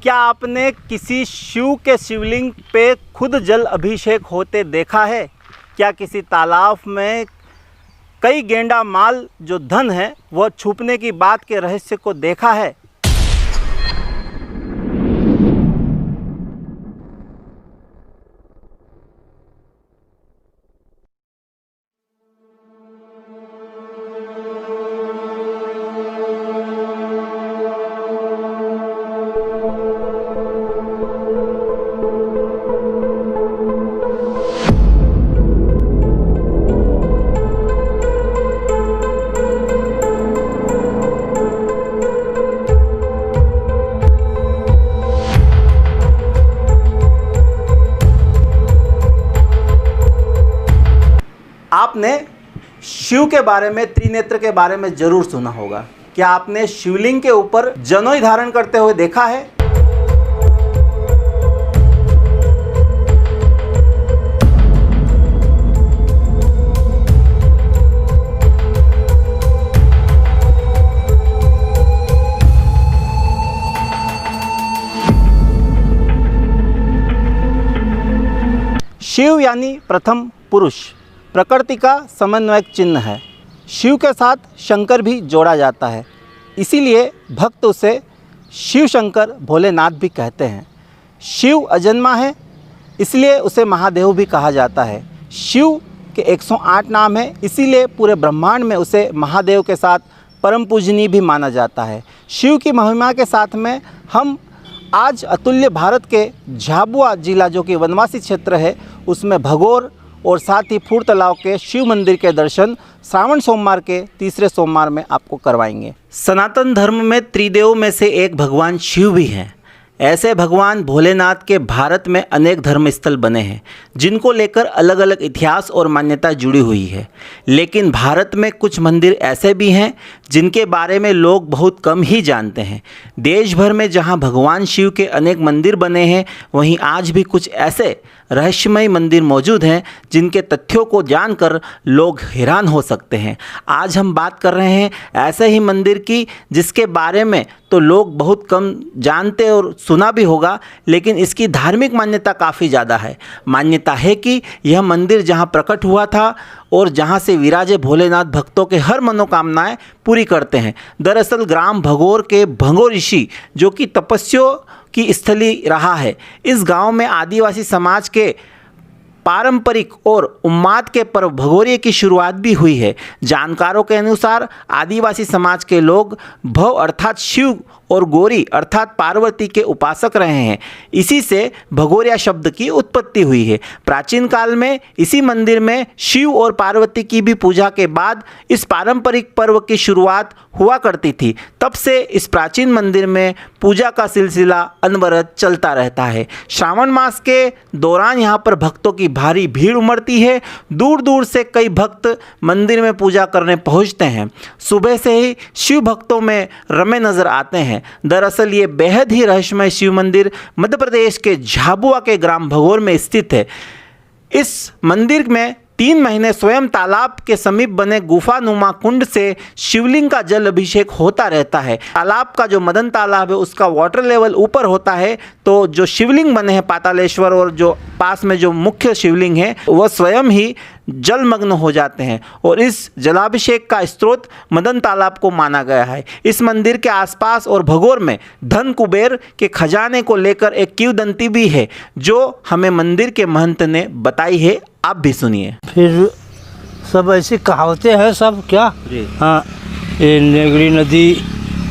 क्या आपने किसी शिव के शिवलिंग पे खुद जल अभिषेक होते देखा है? क्या किसी तालाब में कई गेंडा माल जो धन है वह छुपने की बात के रहस्य को देखा है? आपने शिव के बारे में, त्रिनेत्र के बारे में जरूर सुना होगा। क्या आपने शिवलिंग के ऊपर जनोई धारण करते हुए देखा है? शिव यानी प्रथम पुरुष, प्रकृति का समन्वयक चिन्ह है। शिव के साथ शंकर भी जोड़ा जाता है, इसीलिए भक्त उसे शिव शंकर भोलेनाथ भी कहते हैं। शिव अजन्मा है, इसलिए उसे महादेव भी कहा जाता है। शिव के 108 नाम हैं, इसीलिए पूरे ब्रह्मांड में उसे महादेव के साथ परम पूजनीय भी माना जाता है। शिव की महिमा के साथ में हम आज अतुल्य भारत के झाबुआ जिला जो कि वनवासी क्षेत्र है उसमें भगोर और साथ ही फूर तालाब के शिव मंदिर के दर्शन श्रावण सोमवार के तीसरे सोमवार में आपको करवाएंगे। सनातन धर्म में त्रिदेव में से एक भगवान शिव भी हैं। ऐसे भगवान भोलेनाथ के भारत में अनेक धर्म स्थल बने हैं जिनको लेकर अलग अलग इतिहास और मान्यता जुड़ी हुई है। लेकिन भारत में कुछ मंदिर ऐसे भी हैं जिनके बारे में लोग बहुत कम ही जानते हैं। देश भर में जहां भगवान शिव के अनेक मंदिर बने हैं, वहीं आज भी कुछ ऐसे रहस्यमय मंदिर मौजूद हैं जिनके तथ्यों को जानकर लोग हैरान हो सकते हैं। आज हम बात कर रहे हैं ऐसे ही मंदिर की जिसके बारे में तो लोग बहुत कम जानते और सुना भी होगा, लेकिन इसकी धार्मिक मान्यता काफ़ी ज़्यादा है। मान्यता है कि यह मंदिर जहां प्रकट हुआ था और जहां से विराजे भोलेनाथ भक्तों के हर मनोकामनाएं पूरी करते हैं। दरअसल ग्राम भगोर के भंगोर ऋषि जो कि तपस्या की स्थली रहा है, इस गांव में आदिवासी समाज के पारंपरिक और उन्माद के पर्व भगोरिये की शुरुआत भी हुई है। जानकारों के अनुसार आदिवासी समाज के लोग भव अर्थात शिव और गौरी अर्थात पार्वती के उपासक रहे हैं। इसी से भगोरिया शब्द की उत्पत्ति हुई है। प्राचीन काल में इसी मंदिर में शिव और पार्वती की भी पूजा के बाद इस पारंपरिक पर्व की शुरुआत हुआ करती थी। तब से इस प्राचीन मंदिर में पूजा का सिलसिला अनवरत चलता रहता है। श्रावण मास के दौरान यहाँ पर भक्तों की भारी भीड़ उमड़ती है। दूर दूर से कई भक्त मंदिर में पूजा करने पहुँचते हैं। सुबह से ही शिव भक्तों में रमे नजर आते हैं। दरअसल ये बेहद ही रहस्यमय शिव मंदिर मध्य प्रदेश के झाबुआ के ग्राम भगोर में स्थित है। इस मंदिर में 3 महीने स्वयं तालाब के समीप बने गुफानुमा कुंड से शिवलिंग का जल अभिषेक होता रहता है। तालाब का जो मदन तालाब है उसका वाटर लेवल ऊपर होता है, तो जो शिवलिंग बने हैं पातालेश्वर और जो पास में जो मुख्य शिवलिंग है वह स्वयं ही जलमग्न हो जाते हैं और इस जलाभिषेक का स्रोत मदन तालाब को माना गया है। इस मंदिर के आसपास और भगोर में धन कुबेर के खजाने को लेकर एक किंवदंती भी है जो हमें मंदिर के महंत ने बताई है। आप भी सुनिए। फिर सब ऐसी कहावतें हैं सब क्या। हाँ, ये नेगड़ी नदी,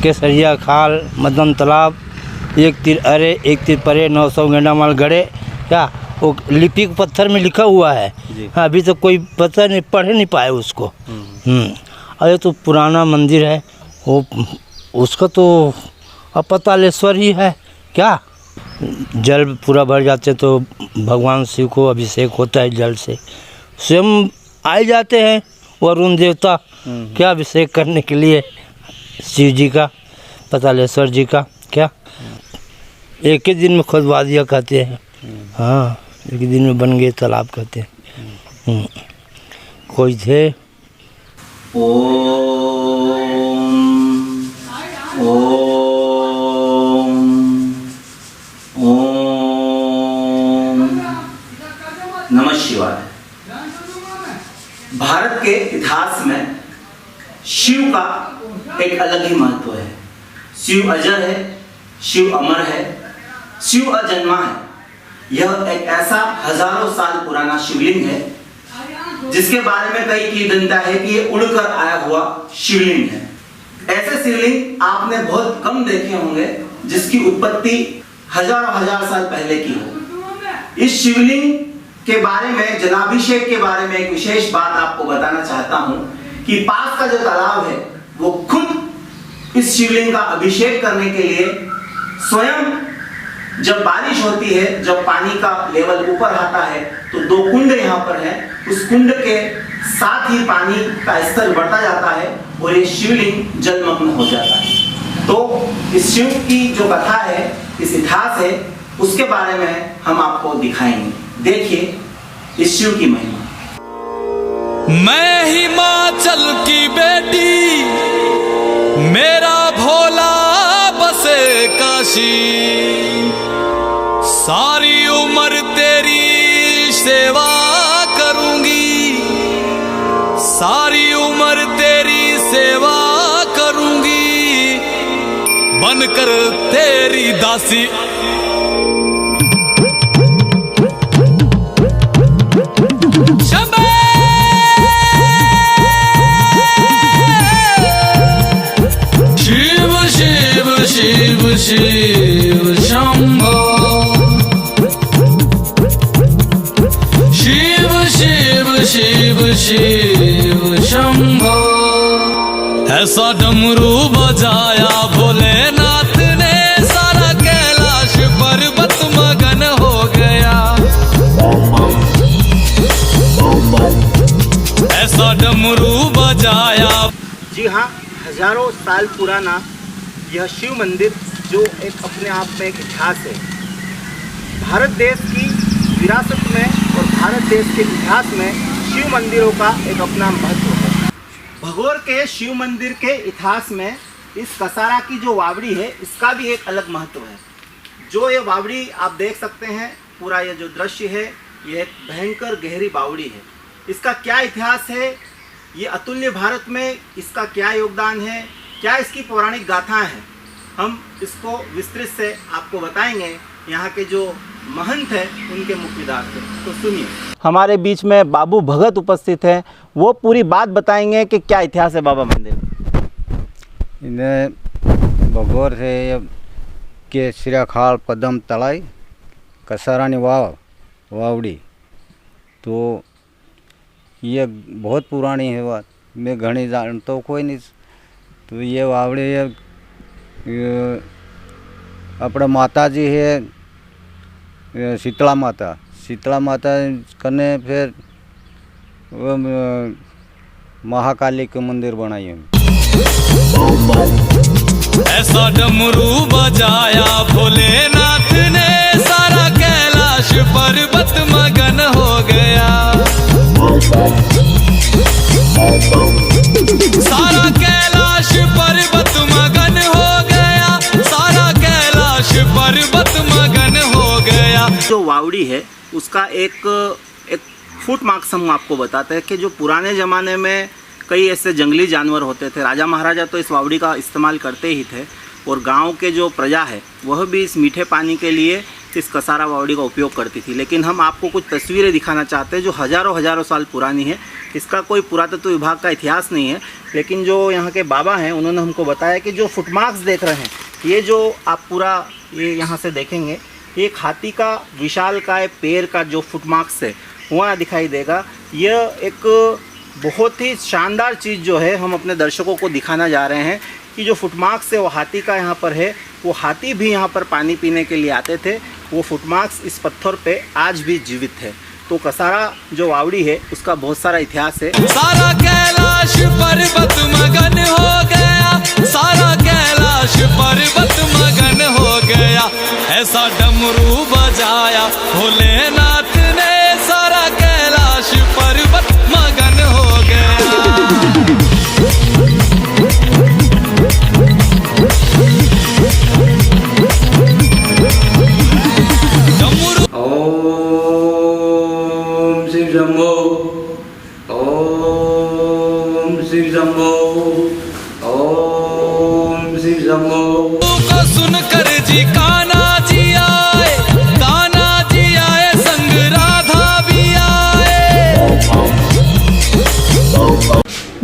केसरिया खाल, मदन तालाब, एक तीर अरे एक तीर परे, 900 गेंडा माल गड़े, क्या वो लिपि के पत्थर में लिखा हुआ है। हाँ, अभी तो कोई पता नहीं, पढ़ नहीं पाए उसको। अरे तो पुराना मंदिर है वो, उसका तो पातालेश्वर ही है क्या। जल पूरा भर जाते तो भगवान शिव को अभिषेक होता है जल से। स्वयं आए जाते हैं वरुण देवता क्या अभिषेक करने के लिए शिव जी का, पातालेश्वर जी का। क्या एक ही दिन में खुदवा दिया कहते हैं। हाँ, एक ही दिन में बन गए तालाब कहते हैं। कोई थे शिवाय। भारत के इतिहास में शिव का एक अलग ही महत्व है। शिव अजर है, शिव अमर है, शिव अजन्मा है। यह एक ऐसा हजारों साल पुराना शिवलिंग है जिसके बारे में कई की जनता है कि ये उड़कर आया हुआ शिवलिंग है। ऐसे शिवलिंग आपने बहुत कम देखे होंगे जिसकी उत्पत्ति हजारों हजार साल पहले की हो। इस शिवलिंग के बारे में, जलाभिषेक के बारे में एक विशेष बात आपको बताना चाहता हूं कि पास का जो तालाब है वो खुद इस शिवलिंग का अभिषेक करने के लिए स्वयं, जब बारिश होती है, जब पानी का लेवल ऊपर आता है तो 2 कुंड यहाँ पर है, उस कुंड के साथ ही पानी का स्तर बढ़ता जाता है और ये शिवलिंग जलमग्न हो जाता है। तो इस शिव की जो कथा है, इस इतिहास है, उसके बारे में हम आपको दिखाएंगे। देखिए इस शिव की महिमा। मैं हिमाचल की बेटी, मेरा भोला बसे काशी, सारी उम्र तेरी सेवा करूंगी, सारी उम्र तेरी सेवा करूंगी, बनकर तेरी दासी। शिव शिव शिव शिव शंभो, शिव शिव शिव शिव शंभो। ऐसा डमरू बजाया भोलेनाथ ने, सारा कैलाश पर्वत मगन हो गया। ऐसा डमरू बजाया। जी हाँ, हजारों साल पुराना यह शिव मंदिर जो एक अपने आप में एक इतिहास है। भारत देश की विरासत में और भारत देश के इतिहास में शिव मंदिरों का एक अपना महत्व है। भगोर के शिव मंदिर के इतिहास में इस कसारा की जो वावड़ी है, इसका भी एक अलग महत्व है। जो ये वावड़ी आप देख सकते हैं, पूरा ये जो दृश्य है, ये एक भयंकर गहरी बावड़ी है। इसका क्या इतिहास है, ये अतुल्य भारत में इसका क्या योगदान है, क्या इसकी पौराणिक गाथाएं हैं, हम इसको विस्तृत से आपको बताएंगे। यहाँ के जो महंत हैं उनके मुख्यदार थे, तो सुनिए। हमारे बीच में बाबू भगत उपस्थित हैं, वो पूरी बात बताएंगे कि क्या इतिहास है बाबा मंदिर। इन्हें भगोर से के सिराखाल पदम तलाई कसारानी वावड़ी, तो ये बहुत पुरानी है बात, मैं घनी जानता हूँ कोई नहीं। तो ये वावड़ी ये अपना माता जी है शीतला माता करने फिर वो महाकाली के मंदिर बनाई है। ऐसा डमरू बजाया भोलेनाथ ने, सारा कैलाश पर्वत मगन हो गया। सारा कैलाश पर्वत मगन हो गया, सारा कैलाश पर्वत मगन हो गया। जो वावड़ी है उसका एक फुट मार्क्स हम आपको बताते हैं कि जो पुराने ज़माने में कई ऐसे जंगली जानवर होते थे, राजा महाराजा तो इस वावड़ी का इस्तेमाल करते ही थे, और गांव के जो प्रजा है वह भी इस मीठे पानी के लिए इस कसारा वावड़ी का उपयोग करती थी। लेकिन हम आपको कुछ तस्वीरें दिखाना चाहते हैं जो हज़ारों साल पुरानी है। इसका कोई पुरातत्व विभाग का इतिहास नहीं है, लेकिन जो यहाँ के बाबा हैं उन्होंने हमको बताया कि जो फुटमार्क्स देख रहे हैं, ये जो आप पूरा ये यहाँ से देखेंगे, एक हाथी का विशालकाय पैर का जो फुटमार्क्स है वहाँ दिखाई देगा। यह एक बहुत ही शानदार चीज़ जो है हम अपने दर्शकों को दिखाना जा रहे हैं कि जो फुटमार्क्स है वो हाथी का यहाँ पर है। वो हाथी भी यहाँ पर पानी पीने के लिए आते थे। वो फुटमार्क्स इस पत्थर पे आज भी जीवित है। तो कसारा जो वावड़ी है उसका बहुत सारा इतिहास है। सारा कैलाश पर्वत मगन हो गया, सारा कैलाश पर्वत मगन हो गया। ऐसा डमरू बजाया भोलेनाथ ने, सारा कैलाश पर्वत मगन हो गया।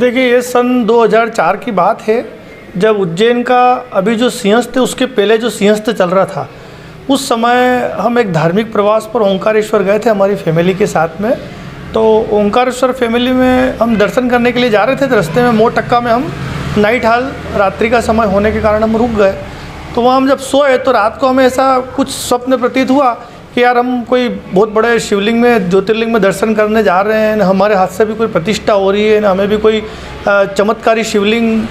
देखिए, ये सन 2004 की बात है, जब उज्जैन का अभी जो सिंहस्थ है उसके पहले जो सिंहस्थ चल रहा था, उस समय हम एक धार्मिक प्रवास पर ओंकारेश्वर गए थे हमारी फैमिली के साथ में। तो ओंकारेश्वर फैमिली में हम दर्शन करने के लिए जा रहे थे, तो रास्ते में मोटक्का में हम नाइट हॉल, रात्रि का समय होने के कारण हम रुक गए। तो वहाँ हम जब सोए तो रात को हमें ऐसा कुछ स्वप्न प्रतीत हुआ कि यार हम कोई बहुत बड़े शिवलिंग में, ज्योतिर्लिंग में दर्शन करने जा रहे हैं, न हमारे हाथ से भी कोई प्रतिष्ठा हो रही है, न हमें भी कोई चमत्कारी शिवलिंग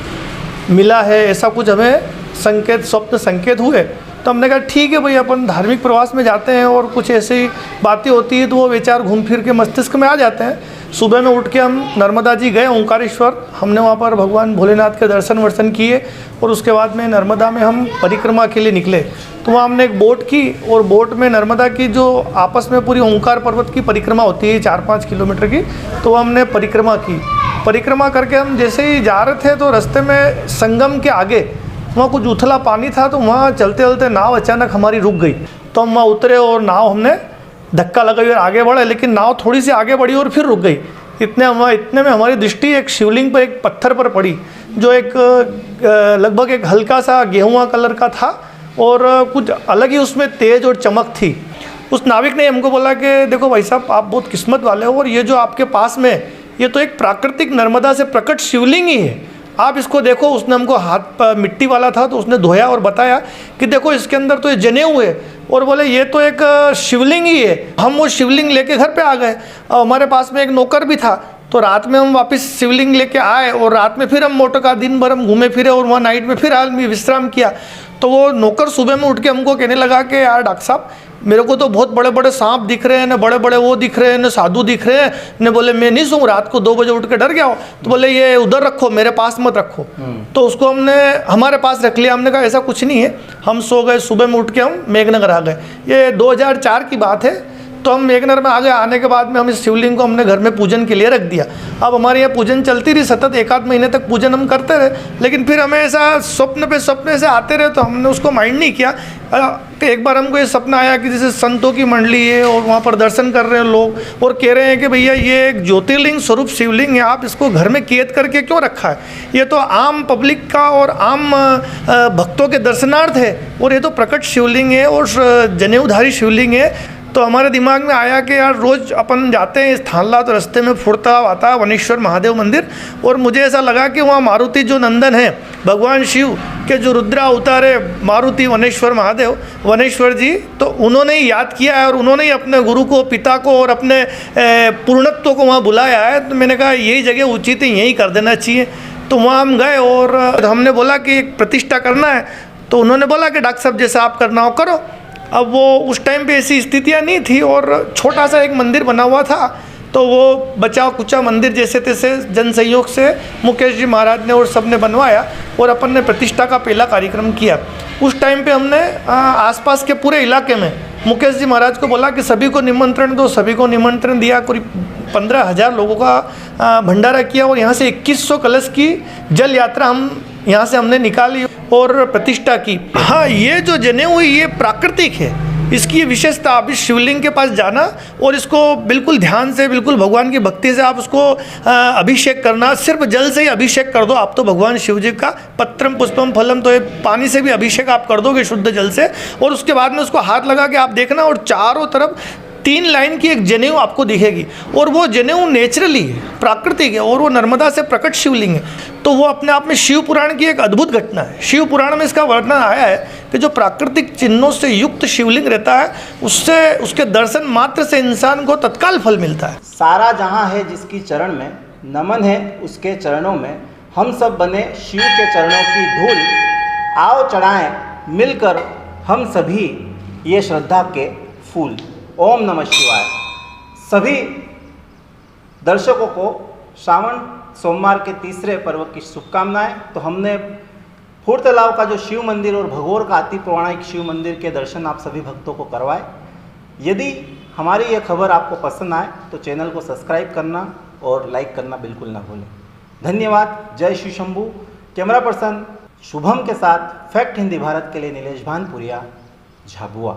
मिला है, ऐसा कुछ हमें संकेत, स्वप्न संकेत हुए। तो हमने कहा ठीक है भाई, अपन धार्मिक प्रवास में जाते हैं और कुछ ऐसी बातें होती है तो वो विचार घूम फिर के मस्तिष्क में आ जाते हैं। सुबह में उठ के हम नर्मदा जी गए, ओंकारेश्वर। हमने वहाँ पर भगवान भोलेनाथ के दर्शन वर्शन किए और उसके बाद में नर्मदा में हम परिक्रमा के लिए निकले। तो वहाँ हमने एक बोट की और बोट में नर्मदा की जो आपस में पूरी ओंकार पर्वत की परिक्रमा होती है 4-5 किलोमीटर की, तो वो हमने परिक्रमा की। परिक्रमा करके हम जैसे ही जा रहे थे तो रास्ते में संगम के आगे वहाँ कुछ उथला पानी था, तो वहाँ चलते चलते नाव अचानक हमारी रुक गई। तो हम वहाँ उतरे और नाव हमने धक्का लगाई और आगे बढ़े, लेकिन नाव थोड़ी सी आगे बढ़ी और फिर रुक गई। इतने में हमारी दृष्टि एक शिवलिंग पर, एक पत्थर पर पड़ी, जो एक लगभग एक हल्का सा गेहुआ कलर का था और कुछ अलग ही उसमें तेज और चमक थी। उस नाविक ने हमको बोला कि देखो भाई साहब, आप बहुत किस्मत वाले हो और ये जो आपके पास में, ये तो एक प्राकृतिक नर्मदा से प्रकट शिवलिंग ही है, आप इसको देखो। उसने हमको हाथ मिट्टी वाला था तो उसने धोया और बताया कि देखो इसके अंदर तो ये जनेऊ है, और बोले ये तो एक शिवलिंग ही है। हम वो शिवलिंग लेके घर पे आ गए और हमारे पास में एक नौकर भी था। तो रात में हम वापस शिवलिंग लेके आए और रात में फिर हम मोटका दिन भर हम घूमे फिरे और वहाँ नाइट में फिर आदमी विश्राम किया। तो वो नौकर सुबह में उठ के हमको कहने लगा कि यार डॉक्टर साहब, मेरे को तो बहुत बड़े बड़े सांप दिख रहे हैं, न बड़े बड़े वो दिख रहे हैं, न साधु दिख रहे हैं। ने बोले मैं नहीं सोऊं, रात को 2 बजे उठ के डर गया हो। तो बोले ये उधर रखो, मेरे पास मत रखो। तो उसको हमने हमारे पास रख लिया। हमने कहा ऐसा कुछ नहीं है। हम सो गए, सुबह में उठ के हम मेघनगर आ गए। ये 2004 की बात है। तो हम मेघनगर में आ गए। आने के बाद में हम इस शिवलिंग को हमने घर में पूजन के लिए रख दिया। अब हमारे यहाँ पूजन चलती रही, सतत 1-8 महीने तक पूजन हम करते रहे, लेकिन फिर हमें ऐसा स्वप्न पे स्वप्न से आते रहे, तो हमने उसको माइंड नहीं किया। तो एक बार हमको ये सपना आया कि जैसे संतों की मंडली है और वहाँ पर दर्शन कर रहे हैं लोग और कह रहे हैं कि भैया ये एक ज्योतिर्लिंग स्वरूप शिवलिंग है, आप इसको घर में कैद करके क्यों रखा है? ये तो आम पब्लिक का और आम भक्तों के दर्शनार्थ है, और ये तो प्रकट शिवलिंग है और जनेऊधारी शिवलिंग है। तो हमारे दिमाग में आया कि यार रोज़ अपन जाते हैं स्थानला, तो रास्ते में फुरता आता है वनेश्वर महादेव मंदिर, और मुझे ऐसा लगा कि वहाँ मारुति जो नंदन है, भगवान शिव के जो रुद्रा अवतार है मारुति वनेश्वर महादेव, वनेश्वर जी, तो उन्होंने ही याद किया है और उन्होंने ही अपने गुरु को, पिता को और अपने पूर्णत्व को वहाँ बुलाया है। तो मैंने कहा यही जगह उचित है, यही कर देना चाहिए। तो वहाँ हम गए और हमने बोला कि एक प्रतिष्ठा करना है। तो उन्होंने बोला कि डॉक्टर साहब जैसा आप करना हो करो। अब वो उस टाइम पे ऐसी स्थितियाँ नहीं थी और छोटा सा एक मंदिर बना हुआ था, तो वो बचा कुचा मंदिर जैसे तैसे जन सहयोग से मुकेश जी महाराज ने और सब ने बनवाया और अपन ने प्रतिष्ठा का पहला कार्यक्रम किया। उस टाइम पे हमने आसपास के पूरे इलाके में मुकेश जी महाराज को बोला कि सभी को निमंत्रण दो। सभी को निमंत्रण दिया। करीब 15,000 लोगों का भंडारा किया और यहाँ से 2100 कलश की जल यात्रा हम यहाँ से हमने निकाली और प्रतिष्ठा की। हाँ, ये जो जनेऊ हुई ये प्राकृतिक है, इसकी ये विशेषता। आप इस शिवलिंग के पास जाना और इसको बिल्कुल ध्यान से, बिल्कुल भगवान की भक्ति से आप उसको अभिषेक करना। सिर्फ जल से ही अभिषेक कर दो आप तो भगवान शिव जी का। पत्रम पुष्पम फलम, तो ये पानी से भी अभिषेक आप कर दोगे शुद्ध जल से, और उसके बाद में उसको हाथ लगा के आप देखना और चारों तरफ 3 लाइन की एक जनेऊ आपको दिखेगी, और वो जनेऊ नेचुरली है, प्राकृतिक है, और वो नर्मदा से प्रकट शिवलिंग है। तो वो अपने आप में शिव पुराण की एक अद्भुत घटना है। शिव पुराण में इसका वर्णन आया है कि जो प्राकृतिक चिन्हों से युक्त शिवलिंग रहता है, उससे उसके दर्शन मात्र से इंसान को तत्काल फल मिलता है। सारा जहां है जिसकी चरण में, नमन है उसके चरणों में। हम सब बने शिव के चरणों की धूल, आओ चढ़ाएं मिलकर हम सभी ये श्रद्धा के फूल। ओम नमः शिवाय। सभी दर्शकों को श्रावण सोमवार के तीसरे पर्व की शुभकामनाएं। तो हमने फुरतालाब का जो शिव मंदिर और भगोर का अति पौराणिक शिव मंदिर के दर्शन आप सभी भक्तों को करवाए। यदि हमारी ये खबर आपको पसंद आए तो चैनल को सब्सक्राइब करना और लाइक करना बिल्कुल ना भूलें। धन्यवाद। जय श्री शंभू। कैमरा पर्सन शुभम के साथ फैक्ट हिंदी भारत के लिए नीलेश भानपुरिया, झाबुआ।